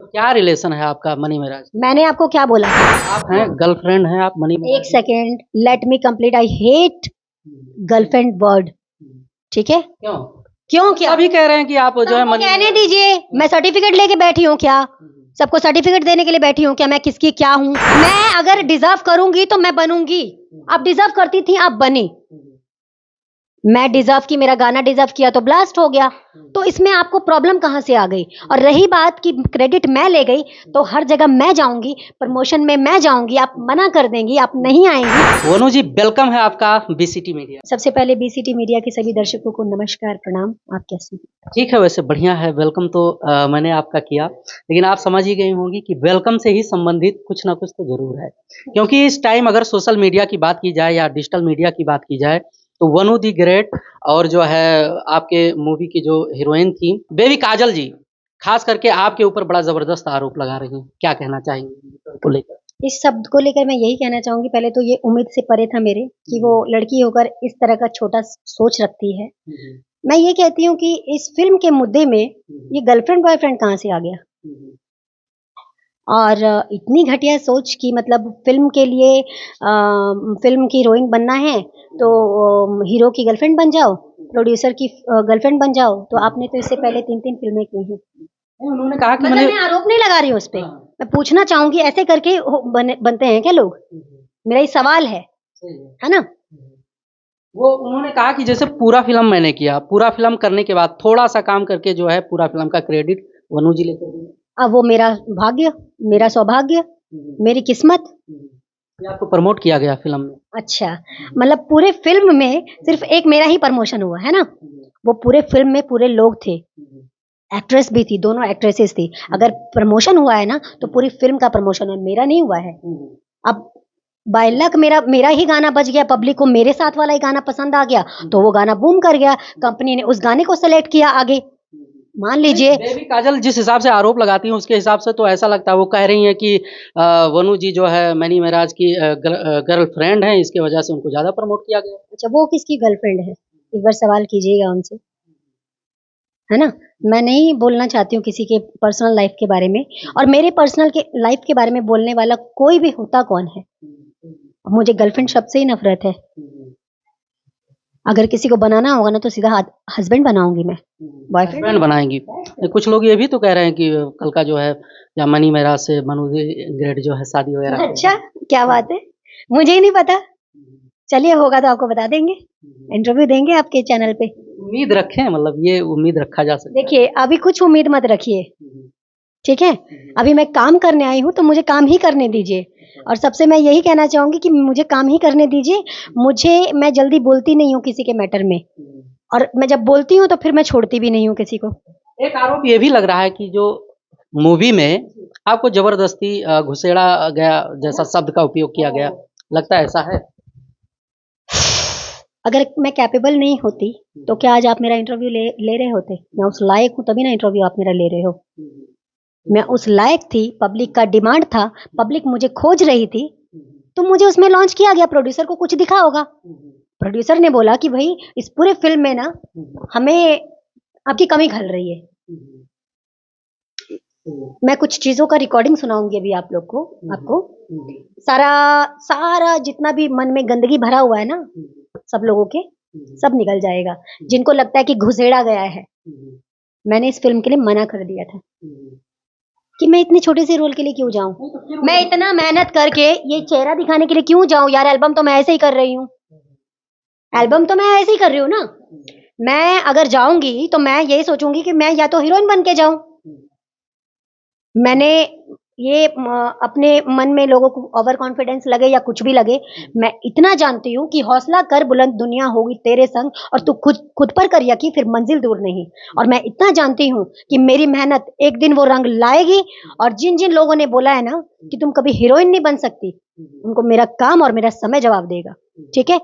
क्या रिलेशन है आपका मनी महाराज? मैंने आपको क्या बोला? आप हैं गर्लफ्रेंड हैं आप मनी एक महाराज? Second, let me complete. I hate girlfriend word. ठीक है? क्यों? क्यों? क्या अभी कह रहे हैं कि आप जो है सबको मनी कहने दीजिए। मैं सर्टिफिकेट लेके बैठी हूँ क्या? सबको सर्टिफिकेट देने के लिए बैठी हूँ क्या? मैं किसकी क्या हूँ? मैं अगर डिजर्व करूंगी तो मैं बनूंगी। आप डिजर्व करती थी, आप बनी। मैं डिजर्व की, मेरा गाना डिजर्व किया तो ब्लास्ट हो गया। तो इसमें आपको प्रॉब्लम कहाँ से आ गई? और रही बात कि क्रेडिट मैं ले गई, तो हर जगह मैं जाऊंगी, प्रमोशन में मैं जाऊंगी, आप मना कर देंगी, आप नहीं आएंगी। वनु जी वेलकम है आपका बीसीटी मीडिया। सबसे पहले बीसीटी मीडिया के सभी दर्शकों को नमस्कार, प्रणाम। आप कैसे हैं? ठीक है, वैसे बढ़िया है। वेलकम तो मैंने आपका किया, लेकिन आप समझ ही गई होंगी कि वेलकम से ही संबंधित कुछ ना कुछ तो जरूर है, क्योंकि इस टाइम अगर सोशल मीडिया की बात की जाए या डिजिटल मीडिया की बात की जाए तो वनु दी ग्रेट और जो है आपके मूवी की जो हीरोइन थी बेबी काजल जी, खास करके आपके ऊपर बड़ा जबरदस्त आरोप लगा रही हैं। क्या कहना चाहेंगे को लेकर? इस शब्द को लेकर मैं यही कहना चाहूंगी, पहले तो ये उम्मीद से परे था मेरे कि वो लड़की होकर इस तरह का छोटा सोच रखती है। मैं ये कहती हूँ कि इस फिल्म के मुद्दे में ये गर्लफ्रेंड बॉयफ्रेंड कहाँ से आ गया? और इतनी घटिया सोच की, मतलब फिल्म के लिए फिल्म की हीरोइन बनना है तो हीरो की गर्लफ्रेंड बन जाओ, प्रोड्यूसर की गर्लफ्रेंड बन जाओ। तो आपने तो इससे पहले 3-3 फिल्में की हैं। उन्होंने कहा कि मतलब मैं आरोप नहीं लगा रही हूँ उस पर, मैं पूछना चाहूंगी ऐसे करके बनते हैं क्या लोग? मेरा ये सवाल है ना? वो उन्होंने कहा कि जैसे पूरा फिल्म मैंने किया, पूरा फिल्म करने के बाद थोड़ा सा काम करके जो है पूरा फिल्म का क्रेडिट वनु जी लेकर गए। अब वो मेरा भाग्य, मेरा सौभाग्य, मेरी किस्मत। ये आपको प्रमोट किया गया फिल्म में? अच्छा, मतलब पूरे फिल्म में सिर्फ एक मेरा ही प्रमोशन हुआ है ना? वो पूरे फिल्म में पूरे लोग थे, एक्ट्रेस भी थी, दोनों एक्ट्रेसेस थी। अगर प्रमोशन हुआ है ना तो पूरी फिल्म का प्रमोशन है, मेरा नहीं हुआ है। अब बाय लक मेरा ही गाना बज गया, पब्लिक को मेरे साथ वाला ही गाना पसंद आ गया, तो वो गाना बूम कर गया, कंपनी ने उस गाने को सेलेक्ट किया आगे। मान लीजिए बेबी काजल जिस हिसाब से आरोप लगाती हैं उसके हिसाब से तो ऐसा लगता है, वो कह रही हैं कि वनु जी जो है मनी महाराज की गर्लफ्रेंड है, इसके वजह से उनको ज्यादा प्रमोट किया गया। अच्छा, वो किसकी गर्लफ्रेंड है? एक बार सवाल कीजिएगा उनसे, है ना? मैं नहीं बोलना चाहती हूँ किसी के पर्सनल लाइफ के बारे में, और मेरे पर्सनल के लाइफ के बारे में बोलने वाला कोई भी होता कौन है? मुझे गर्लफ्रेंड शब्द से ही नफरत है। अगर किसी को बनाना होगा ना तो सीधा हस्बैंड बनाऊंगी मैं, बॉयफ्रेंड बनाएंगी। कुछ लोग ये भी तो कह रहे हैं कि कल का जो है या मनी महाराज से मनु ग्रेड जो है शादी वगैरह। अच्छा, क्या बात है, मुझे ही नहीं पता। चलिए, होगा तो आपको बता देंगे, इंटरव्यू देंगे आपके चैनल पे। उम्मीद रखें, मतलब ये उम्मीद रखा जा सकता है। देखिए, अभी कुछ उम्मीद मत रखिए, ठीक है? अभी मैं काम करने आई हूँ तो मुझे काम ही करने दीजिए, और सबसे मैं यही कहना चाहूंगी कि मुझे काम ही करने दीजिए। मैं जल्दी बोलती नहीं हूँ किसी के मैटर में, और मैं जब बोलती हूँ तो फिर मैं छोड़ती भी नहीं हूँ किसी को। एक आरोप ये भी लग रहा है कि जो मूवी में आपको जबरदस्ती घुसेड़ा गया जैसा शब्द का उपयोग किया गया, लगता है ऐसा है? अगर मैं कैपेबल नहीं होती तो क्या आज आप मेरा इंटरव्यू ले रहे होते? मैं उस लायक हूँ तभी ना इंटरव्यू आप मेरा ले रहे हो। मैं उस लायक थी, पब्लिक का डिमांड था, पब्लिक मुझे खोज रही थी, तो मुझे उसमें लॉन्च किया गया। प्रोड्यूसर को कुछ दिखा होगा, प्रोड्यूसर ने बोला कि भाई इस पूरे फिल्म में ना हमें आपकी कमी खल रही है। मैं कुछ चीजों का रिकॉर्डिंग सुनाऊंगी अभी आप लोग को, आपको सारा जितना भी मन में गंदगी भरा हुआ है ना सब लोगों के, सब निकल जाएगा। जिनको लगता है कि घुसेड़ा गया है, मैंने इस फिल्म के लिए मना कर दिया था कि मैं इतने छोटे से रोल के लिए क्यों जाऊं, मैं इतना मेहनत करके ये चेहरा दिखाने के लिए क्यों जाऊं यार? एल्बम तो मैं ऐसे ही कर रही हूँ, एल्बम तो मैं ऐसे ही कर रही हूँ ना। मैं अगर जाऊंगी तो मैं यही सोचूंगी कि मैं या तो हीरोइन बन के जाऊं। मैंने ये अपने मन में लोगों को ओवर कॉन्फिडेंस लगे या कुछ भी लगे, मैं इतना जानती हूँ कि हौसला कर बुलंद दुनिया होगी तेरे संग, और तू खुद पर कर यकीन, फिर मंजिल दूर नहीं। और मैं इतना जानती हूँ कि मेरी मेहनत एक दिन वो रंग लाएगी, और जिन जिन लोगों ने बोला है ना कि तुम कभी हीरोइन नहीं बन सकती, उनको मेरा काम और मेरा समय जवाब देगा, ठीक है?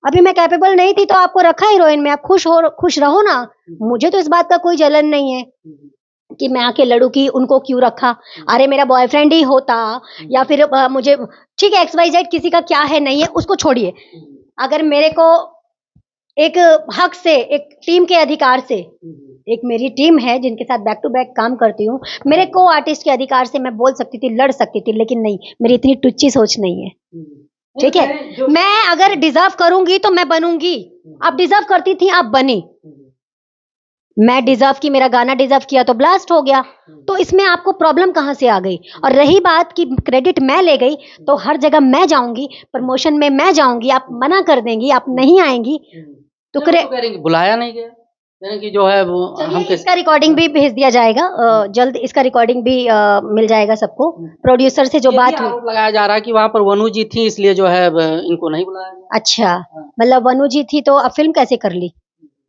अभी मैं कैपेबल नहीं थी तो आपको रखा हीरोइन में, आप खुश रहो ना। मुझे तो इस बात का कोई जलन नहीं है कि मैं आके लड़ू की उनको क्यों रखा। अरे मेरा बॉयफ्रेंड ही होता, या फिर मुझे, ठीक है, XYZ किसी का क्या है नहीं है उसको छोड़िए। अगर मेरे को एक हक से, एक टीम के अधिकार से, एक मेरी टीम है जिनके साथ बैक टू बैक काम करती हूँ, मेरे को आर्टिस्ट के अधिकार से मैं बोल सकती थी, लड़ सकती थी, लेकिन नहीं, मेरी इतनी टुच्ची सोच नहीं है। ठीक है, मैं अगर डिजर्व करूंगी तो मैं बनूंगी। आप डिजर्व करती थी, आप बनी। मैं डिजर्व की, मेरा गाना डिजर्व किया तो ब्लास्ट हो गया। तो इसमें आपको प्रॉब्लम कहाँ से आ गई? और रही बात कि क्रेडिट मैं ले गई, तो हर जगह मैं जाऊंगी, प्रमोशन में मैं जाऊंगी, आप मना कर देंगी, आप नहीं आएंगी तो करेंगे, बुलाया नहीं गया, यानी कि जो है वो हम इसका रिकॉर्डिंग भी भेज दिया जाएगा जल्द। इसका रिकॉर्डिंग भी मिल जाएगा सबको। प्रोड्यूसर से जो बात हुई, लगाया जा रहा है कि वहाँ पर वनु जी थी, इसलिए जो है इनको नहीं बुलाया। अच्छा, मतलब वनु जी थी तो अब फिल्म कैसे कर ली?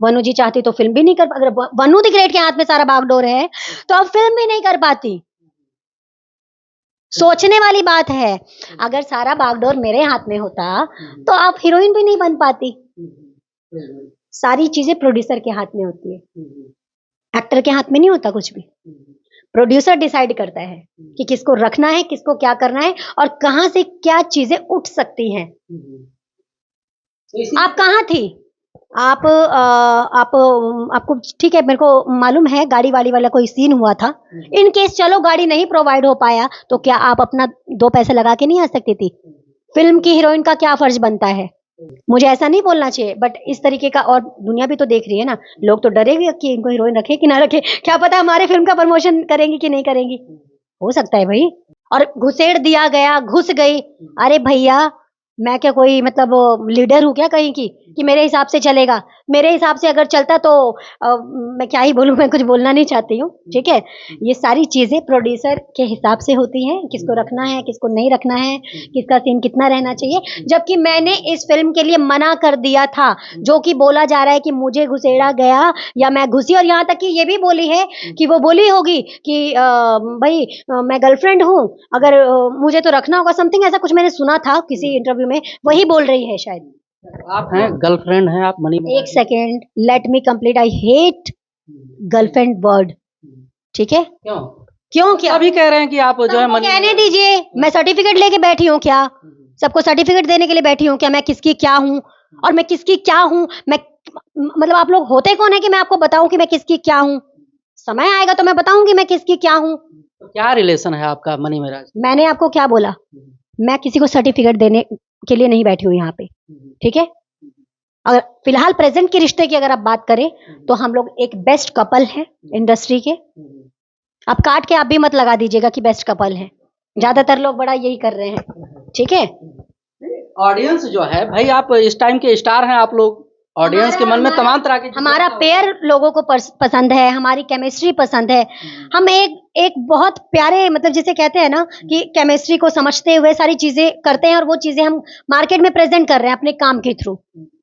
वनु जी चाहती तो फिल्म भी नहीं कर, अगर वनु द ग्रेट के हाथ में सारा बागडोर है तो अब फिल्म भी नहीं कर पाती। सोचने वाली बात है, अगर सारा बागडोर मेरे हाथ में होता तो आप हीरोइन भी नहीं बन पाती। सारी चीजें प्रोड्यूसर के हाथ में होती है, एक्टर के हाथ में नहीं होता कुछ भी। प्रोड्यूसर डिसाइड करता है कि किसको रखना है, किसको क्या करना है, और कहां से क्या चीजें उठ सकती हैं। आप कहाँ थी? आपको ठीक है, मेरे को मालूम है गाड़ी वाली वाला कोई सीन हुआ था। इन केस चलो गाड़ी नहीं प्रोवाइड हो पाया तो क्या आप अपना 2 पैसे लगा के नहीं आ सकती थी? फिल्म की हीरोइन का क्या फर्ज बनता है? मुझे ऐसा नहीं बोलना चाहिए, बट इस तरीके का, और दुनिया भी तो देख रही है ना, लोग तो डरेंगे कि इनको हीरोइन रखे कि ना रखे, क्या पता हमारे फिल्म का प्रमोशन करेंगी कि नहीं करेंगी। हो सकता है भाई। और घुसेड़ दिया गया, घुस गई। अरे भैया, मैं क्या कोई मतलब लीडर हूँ क्या कहीं की कि मेरे हिसाब से चलेगा? मेरे हिसाब से अगर चलता तो मैं क्या ही बोलूँ, मैं कुछ बोलना नहीं चाहती हूँ। ठीक है, ये सारी चीजें प्रोड्यूसर के हिसाब से होती हैं, किसको रखना है, किसको नहीं रखना है, किसका सीन कितना रहना चाहिए। जबकि मैंने इस फिल्म के लिए मना कर दिया था, जो कि बोला जा रहा है कि मुझे घुसेड़ा गया या मैं घुसी, और यहाँ तक कि ये भी बोली है कि वो बोली होगी कि भाई मैं गर्लफ्रेंड हूँ, अगर मुझे तो रखना होगा, समथिंग ऐसा कुछ मैंने सुना था किसी इंटरव्यू में, वही बोल रही है शायद। आप हैं गर्लफ्रेंड हैं आप मनी? एक second, let me complete. I hate girlfriend word. ठीक है, क्यों क्या अभी कह रहे हैं कि आप जो है मनी? कहने दीजिए, मैं सर्टिफिकेट लेके बैठी हूँ क्या? सबको सर्टिफिकेट देने के लिए बैठी हूँ क्या? मैं किसकी क्या हूँ और मैं किसकी क्या हूँ? मैं मतलब आप लोग होते कौन है कि मैं आपको बताऊं कि मैं किसकी क्या हूँ? समय आएगा तो मैं बताऊंगी मैं किसकी क्या हूँ। तो क्या रिलेशन है आपका मनी महाराज? मैंने आपको क्या बोला? मैं किसी को सर्टिफिकेट देने के लिए नहीं बैठी हूँ यहाँ पे। ठीक है, अगर फिलहाल प्रेजेंट के रिश्ते की अगर आप बात करें तो हम लोग एक बेस्ट कपल है इंडस्ट्री के। आप काट के आप भी मत लगा दीजिएगा कि बेस्ट कपल है, ज्यादातर लोग बड़ा यही कर रहे हैं। ठीक है, ऑडियंस जो है भाई, आप इस टाइम के स्टार हैं, आप लोग ऑडियंस के मन में तमाम तरह के, हमारा पेयर लोगों को पसंद है, हमारी केमिस्ट्री पसंद है। हम एक बहुत प्यारे, मतलब जिसे कहते हैं ना कि केमिस्ट्री को समझते हुए सारी चीजें करते हैं, और वो चीजें हम मार्केट में प्रेजेंट कर रहे हैं अपने काम के थ्रू।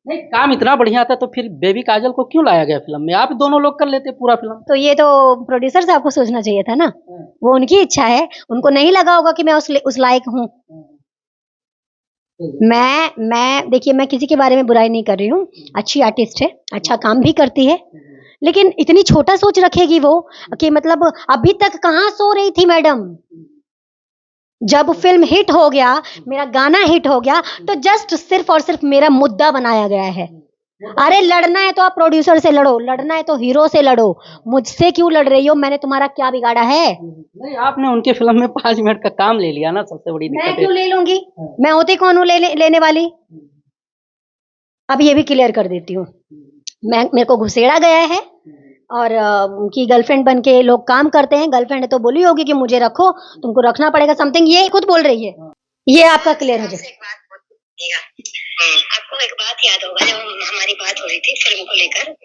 नहीं, काम इतना बढ़िया था तो फिर बेबी काजल को क्यों लाया गया फिल्म में? आप दोनों लोग कर लेते पूरा फिल्म। तो ये तो प्रोड्यूसर साहब को सोचना चाहिए था ना, वो उनकी इच्छा है, उनको नहीं लगा होगा कि मैं उस लायक हूँ। मैं देखिए, मैं किसी के बारे में बुराई नहीं कर रही हूँ, अच्छी आर्टिस्ट है, अच्छा काम भी करती है, लेकिन इतनी छोटा सोच रखेगी वो कि मतलब अभी तक कहाँ सो रही थी मैडम? जब फिल्म हिट हो गया, मेरा गाना हिट हो गया, तो जस्ट सिर्फ और सिर्फ मेरा मुद्दा बनाया गया है। अरे लड़ना है तो आप प्रोड्यूसर से लड़ो, लड़ना है तो हीरो से लड़ो, मुझसे क्यों लड़ रही हो? मैंने तुम्हारा क्या बिगाड़ा है? नहीं, आपने उनके फिल्म में 5 मिनट का काम ले लिया ना, सबसे बड़ी दिक्कत। मैं क्यों ले लूंगी? मैं होती कौन हूँ लेने वाली? अब ये भी क्लियर कर देती हूँ, मेरे को घुसेड़ा गया है और उनकी गर्लफ्रेंड बन के लोग काम करते हैं। गर्लफ्रेंड है तो बोली होगी कि मुझे रखो, तुमको रखना पड़ेगा, समथिंग, ये खुद बोल रही है। ये आपका क्लियर हो जाए। आपको एक बात याद होगा, जब हमारी बात हो रही थी फिल्म को लेकर,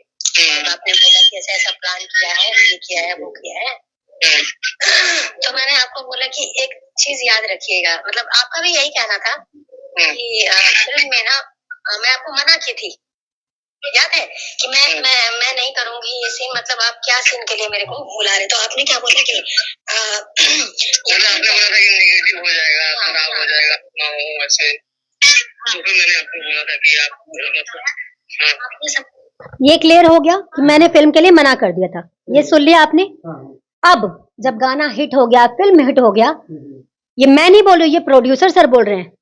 आपने बोला कि ऐसा ऐसा प्लान किया है, ये किया है, वो किया है, तो मैंने आपको बोला कि एक चीज याद रखिएगा, मतलब आपका भी यही कहना था कि फिल्म में ना मैं आपको मना की थी, याद है कि मैं नहीं करूंगी ये सीन, मतलब आप क्या सीन के लिए मेरे को बुला रहे? तो आपने क्या बोला कि आपने बोला था कि नेगेटिव हो जाएगा, खराब हो जाएगा, ना हो ऐसे, तो फिर मैंने आपको बोला था कि आप ये क्लियर हो गया कि मैंने फिल्म के लिए मना कर दिया था, ये सुन लिया आपने। अब जब गाना हिट हो गया, फिल्म हिट हो गया, ये मैं नहीं बोल रही, ये प्रोड्यूसर सर बोल रहे हैं,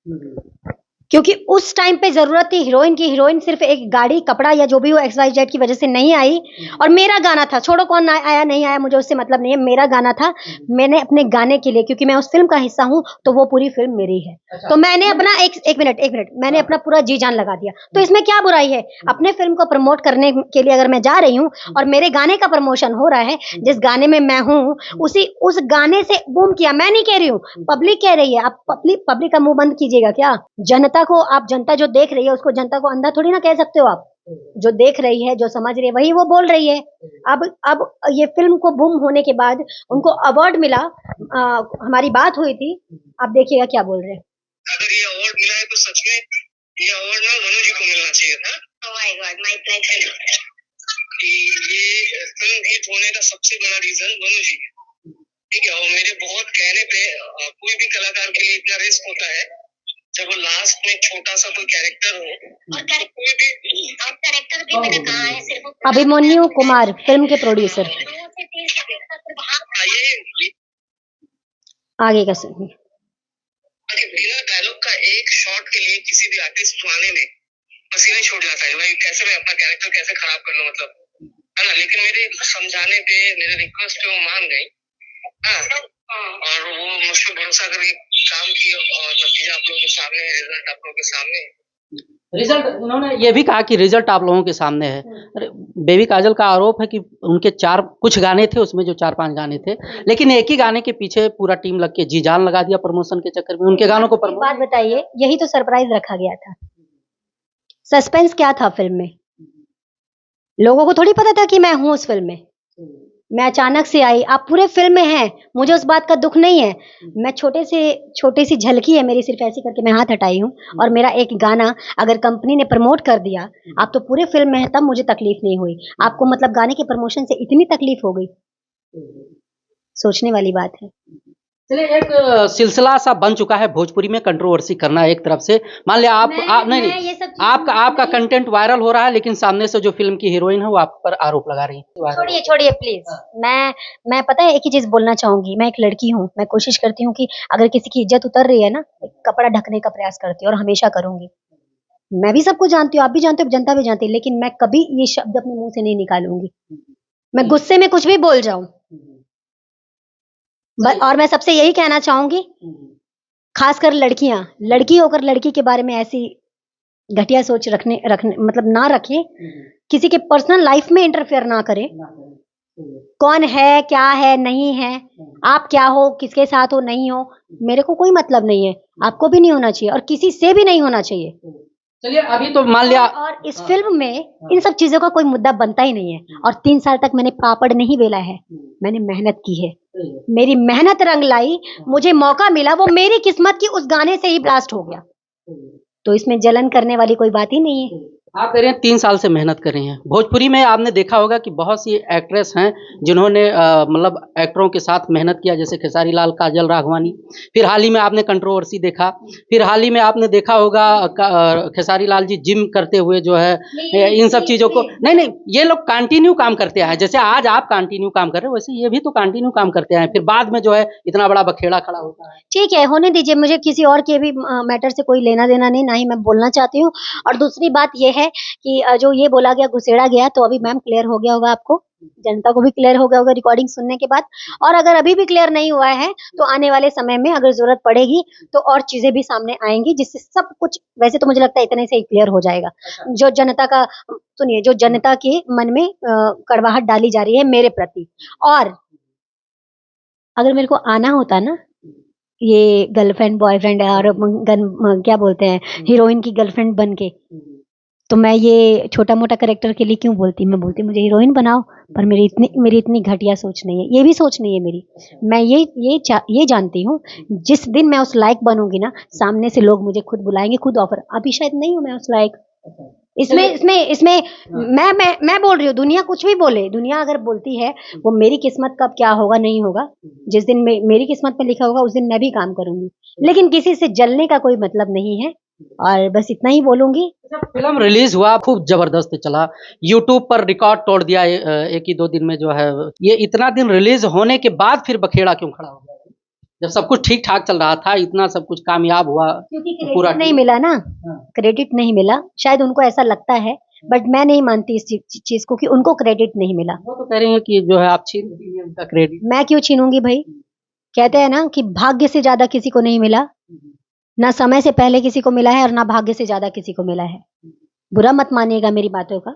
क्योंकि उस टाइम पे जरूरत थी हीरोइन की। हीरोइन सिर्फ एक गाड़ी, कपड़ा या जो भी हो XYZ की वजह से नहीं आई। और मेरा गाना था, छोड़ो कौन आया नहीं आया मुझे उससे मतलब नहीं है, मेरा गाना था। मैंने अपने गाने के लिए, क्योंकि मैं उस फिल्म का हिस्सा हूँ, तो वो पूरी फिल्म मेरी है। तो मैंने अपना एक मिनट मैंने अपना पूरा जी जान लगा दिया। तो इसमें क्या बुराई है? अपने फिल्म को प्रमोट करने के लिए अगर मैं जा रही हूँ और मेरे गाने का प्रमोशन हो रहा है, जिस गाने में मैं हूँ उस गाने से बूम किया। मैं नहीं कह रही हूँ, पब्लिक कह रही है। आप पब्लिक का मुंह बंद कीजिएगा क्या? जनता को, आप जनता जो देख रही है उसको जनता को अंधा थोड़ी ना कह सकते हो आप। जो देख रही है, जो समझ रही है, वही वो बोल रही है। अब ये फिल्म को बूम होने के बाद उनको अवार्ड मिला। हमारी बात हुई थी, आप देखिएगा क्या बोल रहे हैं। अगर ये अवार्ड मिला है तो सच में ये अवार्ड ना मनु जी को मिलना चाहिए था। Oh my God, my pleasure. कि ये फिल्म हिट होने का सबसे बड़ा रीजन मनु जी है, ठीक है। और मेरे बहुत कहने पे कोई भी कलाकार के लिए इतना रिस्क होता है जब वो लास्ट में छोटा सा कोई कैरेक्टर हो। और कैरेक्टर भी मैंने कहा है सिर्फ अभिमन्यु कुमार फिल्म के प्रोड्यूसर। आगे का सुनिए। बिना डायलॉग का एक शॉट के लिए किसी भी आर्टिस्ट को आने में पसीने छूट जाता है भाई, कैसे मैं अपना कैरेक्टर कैसे खराब कर लूं, मतलब, है ना। लेकिन मेरे समझाने पे, मेरे रिक्वेस्ट पे वो मान गई, और वो मुझसे भरोसा करके काम की, और नतीजा आप लोगों के सामने है, रिजल्ट आप लोगों के सामने है। रिजल्ट, उन्होंने ये भी कहा कि रिजल्ट आप लोगों के सामने है। अरे, बेबी काजल का आरोप है कि उनके कुछ गाने थे उसमें, जो 4-5 गाने थे, लेकिन एक ही गाने के पीछे पूरा टीम लग के जी जान लगा दिया प्रमोशन के चक्कर में। उनके गानों को बात बताइए, यही तो सरप्राइज रखा गया था। सस्पेंस क्या था फिल्म में? लोगों को थोड़ी पता था कि मैं हूं उस फिल्म में। मैं अचानक से आई, आप पूरे फिल्म में हैं, मुझे उस बात का दुख नहीं है। मैं छोटी सी झलकी है मेरी, सिर्फ ऐसी करके मैं हाथ हटाई हूँ। और मेरा एक गाना अगर कंपनी ने प्रमोट कर दिया, आप तो पूरे फिल्म में है, तब मुझे तकलीफ नहीं हुई। आपको मतलब गाने के प्रमोशन से इतनी तकलीफ हो गई? सोचने वाली बात है। चलिए, एक सिलसिला सा बन चुका है भोजपुरी में कंट्रोवर्सी करना एक तरफ से। मान लिया आपका कंटेंट वायरल हो रहा है, लेकिन सामने से जो फिल्म की हीरोइन है वो आप पर आरोप लगा रही है। छोड़िए प्लीज। मैं पता है एक ही चीज बोलना चाहूंगी। मैं एक लड़की हूँ, मैं कोशिश करती हूँ कि अगर किसी की इज्जत उतर रही है ना, कपड़ा ढकने का प्रयास करती हूँ, और हमेशा करूंगी। मैं भी सबको जानती हूँ, आप भी जानते हो, जनता भी जानती है, लेकिन मैं कभी ये शब्द अपने मुंह से नहीं निकालूंगी। मैं गुस्से में कुछ भी बोल जाऊं। और मैं सबसे यही कहना चाहूंगी, खासकर लड़कियां, लड़की होकर लड़की के बारे में ऐसी घटिया सोच रखने मतलब ना रखें। किसी के पर्सनल लाइफ में इंटरफेयर ना करें। कौन है, क्या है, नहीं है, आप क्या हो, किसके साथ हो, नहीं हो, मेरे को कोई मतलब नहीं है। आपको भी नहीं होना चाहिए और किसी से भी नहीं होना चाहिए। चलिए, अभी तो मान लिया, और इस फिल्म में इन सब चीजों का कोई मुद्दा बनता ही नहीं है। और 3 साल तक मैंने पापड़ नहीं बेला है, मैंने मेहनत की है। मेरी मेहनत रंग लाई, मुझे मौका मिला, वो मेरी किस्मत की उस गाने से ही ब्लास्ट हो गया। तो इसमें जलन करने वाली कोई बात ही नहीं है। आप कह रहे हैं 3 साल से मेहनत कर रही हैं। भोजपुरी में आपने देखा होगा कि बहुत सी एक्ट्रेस हैं जिन्होंने मतलब एक्टरों के साथ मेहनत किया, जैसे खेसारी लाल, काजल राघवानी। फिर हाल ही में आपने कंट्रोवर्सी देखा। फिर हाल ही में आपने देखा होगा खेसारी लाल जी जिम करते हुए जो है इन सब चीज़ों को, नहीं, ये लोग कंटिन्यू काम करते आए। जैसे आज आप कंटिन्यू काम कर रहे हो, वैसे ये भी तो कंटिन्यू काम करते आए। फिर बाद में जो है इतना बड़ा बखेड़ा खड़ा होता है। ठीक है, होने दीजिए, मुझे किसी और के भी मैटर से कोई लेना देना नहीं, ना ही मैं बोलना चाहती हूँ। और दूसरी बात यह है कि जो ये बोला गया, घुसेड़ा गया, तो अभी मैम क्लियर हो गया होगा, आपको, जनता को भी क्लियर हो गया होगा रिकॉर्डिंग सुनने के बाद। और अगर अभी भी क्लियर नहीं हुआ है तो आने वाले समय में अगर जरूरत पड़ेगी तो और चीजें भी सामने आएंगी, जिससे सब कुछ, वैसे तो मुझे लगता है इतने से ही क्लियर हो जाएगा। जो जनता का, सुनिए, जो जनता के मन में कड़वाहट डाली जा रही है मेरे प्रति, और अगर मेरे को आना होता ना, ये गर्लफ्रेंड बॉयफ्रेंड और क्या बोलते हैं, हीरोइन की गर्लफ्रेंड बन के, तो मैं ये छोटा मोटा कैरेक्टर के लिए क्यों बोलती? मैं बोलती मुझे हीरोइन बनाओ। पर मेरी इतनी घटिया सोच नहीं है, ये भी सोच नहीं है मेरी। मैं ये जानती हूँ, जिस दिन मैं उस लायक बनूंगी ना, सामने से लोग मुझे खुद बुलाएंगे, खुद ऑफर। अभी शायद नहीं हूँ मैं उस लायक। इसमें मैं बोल रही हूँ, दुनिया कुछ भी बोले, दुनिया अगर बोलती है, वो मेरी किस्मत कब क्या होगा नहीं होगा, जिस दिन मेरी किस्मत में लिखा होगा उस दिन मैं भी काम करूंगी। लेकिन किसी से जलने का कोई मतलब नहीं है, और बस इतना ही बोलूंगी। फिल्म रिलीज हुआ, खूब जबरदस्त चला, यूट्यूब पर रिकॉर्ड तोड़ दिया 1 ही 2 दिन में जो है। ये इतना दिन रिलीज होने के बाद फिर बखेड़ा क्यों खड़ा हो गया? जब सब कुछ ठीक ठाक चल रहा था, इतना सब कुछ कामयाब हुआ, क्योंकि तो पूरा क्रेडिट नहीं मिला ना, हाँ। क्रेडिट नहीं मिला, शायद उनको ऐसा लगता है, बट मैं नहीं मानती इस चीज को कि उनको क्रेडिट नहीं मिला। वो तो कह रही है कि जो है आप छीन रही हैं उनका क्रेडिट। मैं क्यों छीनूंगी भाई? कहते हैं ना कि भाग्य से ज्यादा किसी को नहीं मिला, ना समय से पहले किसी को मिला है और ना भाग्य से ज्यादा किसी को मिला है। बुरा मत मानिएगा मेरी बातों का,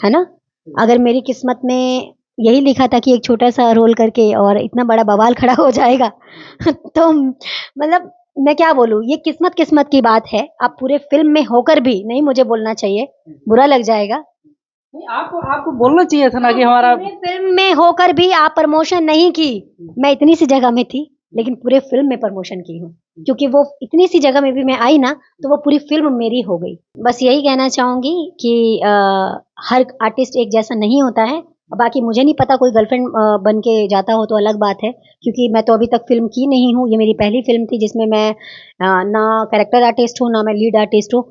है ना। अगर मेरी किस्मत में यही लिखा था कि एक छोटा सा रोल करके और इतना बड़ा बवाल खड़ा हो जाएगा तो मतलब मैं क्या बोलूं, ये किस्मत किस्मत की बात है। आप पूरे फिल्म में होकर भी नहीं, मुझे बोलना चाहिए, बुरा लग जाएगा। नहीं, आपको बोलना चाहिए था ना कि हमारा पूरे फिल्म में होकर भी आप प्रमोशन नहीं की। मैं इतनी सी जगह में थी लेकिन पूरे फिल्म में प्रमोशन की हूँ, क्योंकि वो इतनी सी जगह में भी मैं आई ना तो वो पूरी फिल्म मेरी हो गई। बस यही कहना चाहूंगी कि हर आर्टिस्ट एक जैसा नहीं होता है। बाकी मुझे नहीं पता, कोई गर्लफ्रेंड बन के जाता हो तो अलग बात है, क्योंकि मैं तो अभी तक फिल्म की नहीं हूँ। ये मेरी पहली फिल्म थी जिसमें मैं ना कैरेक्टर आर्टिस्ट हूँ ना मैं लीड आर्टिस्ट हूँ,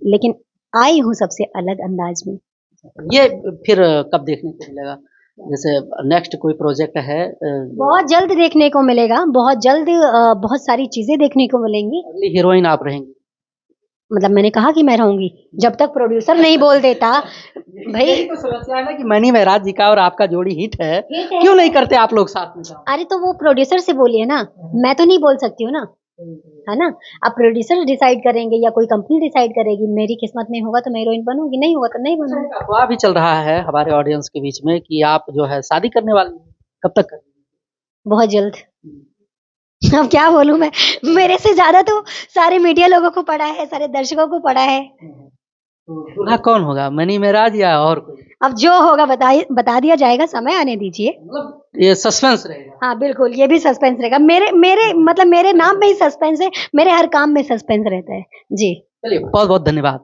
लेकिन आई हूँ सबसे अलग अंदाज में। ये फिर कब देखने को मिलेगा? जैसे नेक्स्ट कोई प्रोजेक्ट है? बहुत जल्द देखने को मिलेगा, बहुत जल्द बहुत सारी चीजें देखने को मिलेंगी। अगली हीरोइन आप रहेंगी? मतलब मैंने कहा कि मैं रहूंगी जब तक प्रोड्यूसर नहीं बोल देता भाई। यही तो समस्या है ना कि मनी महराज जी का और आपका जोड़ी हिट है, क्यों नहीं करते आप लोग साथ में काम? अरे तो वो प्रोड्यूसर से बोलिए ना, मैं तो नहीं बोल सकती हूँ ना, है ना। अब प्रोड्यूसर डिसाइड करेंगे या कोई कंपनी डिसाइड करेगी। मेरी किस्मत में होगा तो मैं हीरोइन बनूंगी, नहीं होगा तो नहीं बनूंगी। अफवाह भी चल रहा है हमारे ऑडियंस के बीच में कि आप जो है शादी करने वाली हैं, कब तक करेंगी? बहुत जल्द। अब क्या बोलूं मैं, मेरे से ज्यादा तो सारे मीडिया लोगों को पड़ा है, सारे दर्शकों को पड़ा है। तो दूल्हा कौन होगा, मनी महराज या और कोई? अब जो होगा बता दिया जाएगा, समय आने दीजिए। मतलब ये सस्पेंस रहेगा। हाँ बिल्कुल, ये भी सस्पेंस रहेगा। मेरे मेरे मतलब मेरे नाम में ही सस्पेंस है, मेरे हर काम में सस्पेंस रहता है जी। चलिए, बहुत बहुत धन्यवाद।